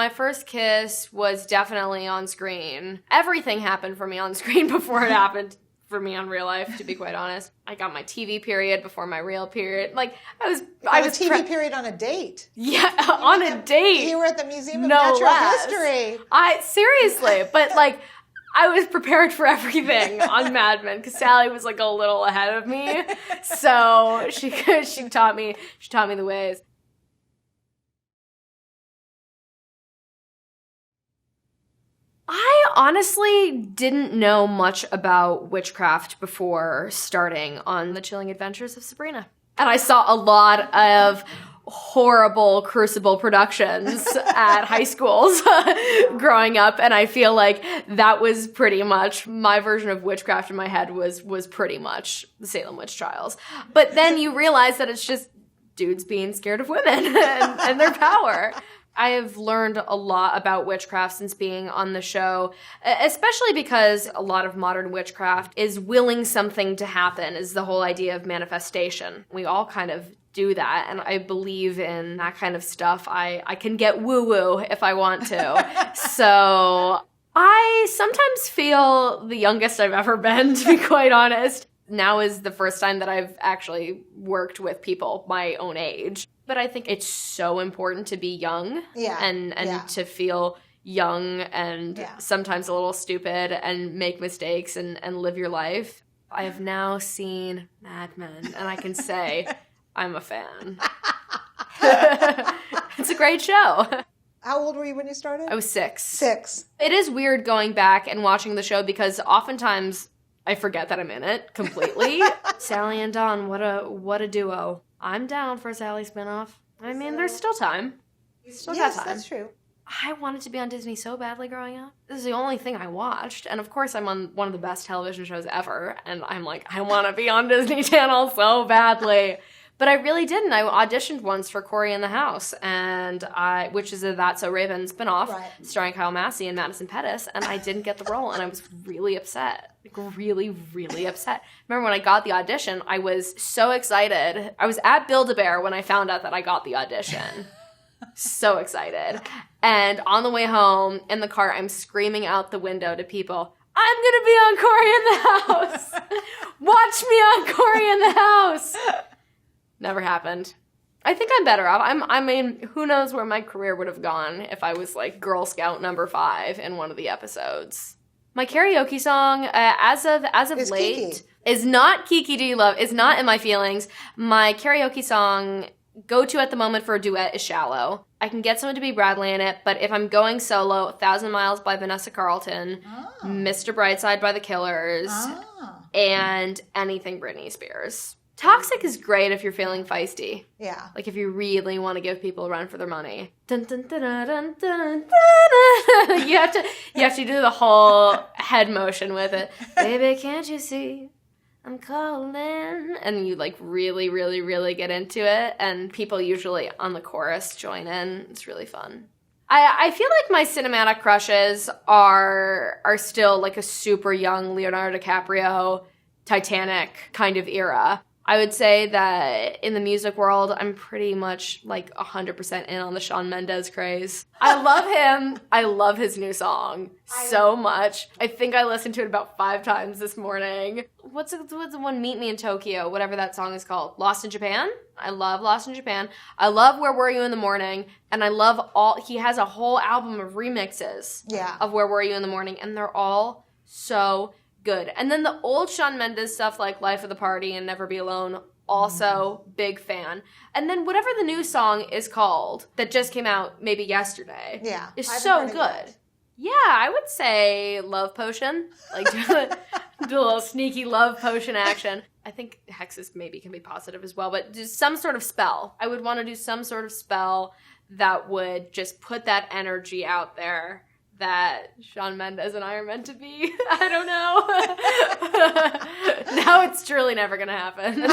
My first kiss was definitely on screen. Everything happened for me on screen before it happened for me on real life, to be quite honest. I got my TV period before my real period. Like, I was TV period on a date. Yeah, on a date. You were at the Museum of Natural History. Seriously, but like, I was prepared for everything on Mad Men because Sally was like a little ahead of me, so she taught me the ways. I honestly didn't know much about witchcraft before starting on The Chilling Adventures of Sabrina. And I saw a lot of horrible Crucible productions at high schools growing up, and I feel like that was pretty much my version of witchcraft in my head was pretty much the Salem Witch Trials. But then you realize that it's just dudes being scared of women and their power. I have learned a lot about witchcraft since being on the show, especially because a lot of modern witchcraft is willing something to happen, is the whole idea of manifestation. We all kind of do that, and I believe in that kind of stuff. I can get woo-woo if I want to. So I sometimes feel the youngest I've ever been, to be quite honest. Now is the first time that I've actually worked with people my own age. But I think it's so important to be young and to feel young and sometimes a little stupid and make mistakes and live your life. I have now seen Mad Men, and I can say I'm a fan. It's a great show. How old were you when you started? I was 6. 6. It is weird going back and watching the show because oftentimes I forget that I'm in it completely. Sally and Dawn, what a duo. I'm down for a Sally spinoff. I mean, there's still time. Still got time. That's true. I wanted to be on Disney so badly growing up. This is the only thing I watched. And of course, I'm on one of the best television shows ever. And I'm like, I want to be on Disney Channel so badly. But I really didn't. I auditioned once for Cory in the House, which is a That's So Raven spinoff, starring Kyle Massey and Madison Pettis, and I didn't get the role, and I was really upset. Like, really, really upset. Remember when I got the audition, I was so excited. I was at Build-A-Bear when I found out that I got the audition. So excited. And on the way home, in the car, I'm screaming out the window to people, I'm going to be on Cory in the House! Watch me on Cory in the House! Never happened. I think I'm better off. I mean, who knows where my career would have gone if I was like Girl Scout number 5 in one of the episodes. My karaoke song, as of late, Kiki. Is not Kiki Do You Love, is not In My Feelings. My karaoke song, go-to at the moment for a duet, is Shallow. I can get someone to be Bradley in it, but if I'm going solo, 1,000 Miles by Vanessa Carlton, Mr. Brightside by The Killers, and anything Britney Spears. Toxic is great if you're feeling feisty. Yeah. Like if you really want to give people a run for their money. Dun, dun, dun, dun, dun, dun, dun. You have to do the whole head motion with it. Baby, can't you see I'm calling? And you like really, really, really get into it. And people usually on the chorus join in. It's really fun. I feel like my cinematic crushes are still like a super young Leonardo DiCaprio, Titanic kind of era. I would say that in the music world, I'm pretty much like 100% in on the Shawn Mendes craze. I love him. I love his new song so much. I think I listened to it about 5 times this morning. What's the one, Meet Me in Tokyo, whatever that song is called? Lost in Japan? I love Lost in Japan. I love Where Were You in the Morning? And I love he has a whole album of remixes of Where Were You in the Morning, and they're all so good. And then the old Shawn Mendes stuff like Life of the Party and Never Be Alone, also big fan. And then whatever the new song is called that just came out maybe yesterday is so good. Yeah, I would say Love Potion. Like do a little sneaky Love Potion action. I think hexes maybe can be positive as well, but just some sort of spell. I would want to do some sort of spell that would just put that energy out there that Shawn Mendes and I are meant to be. I don't know. Now it's truly never going to happen.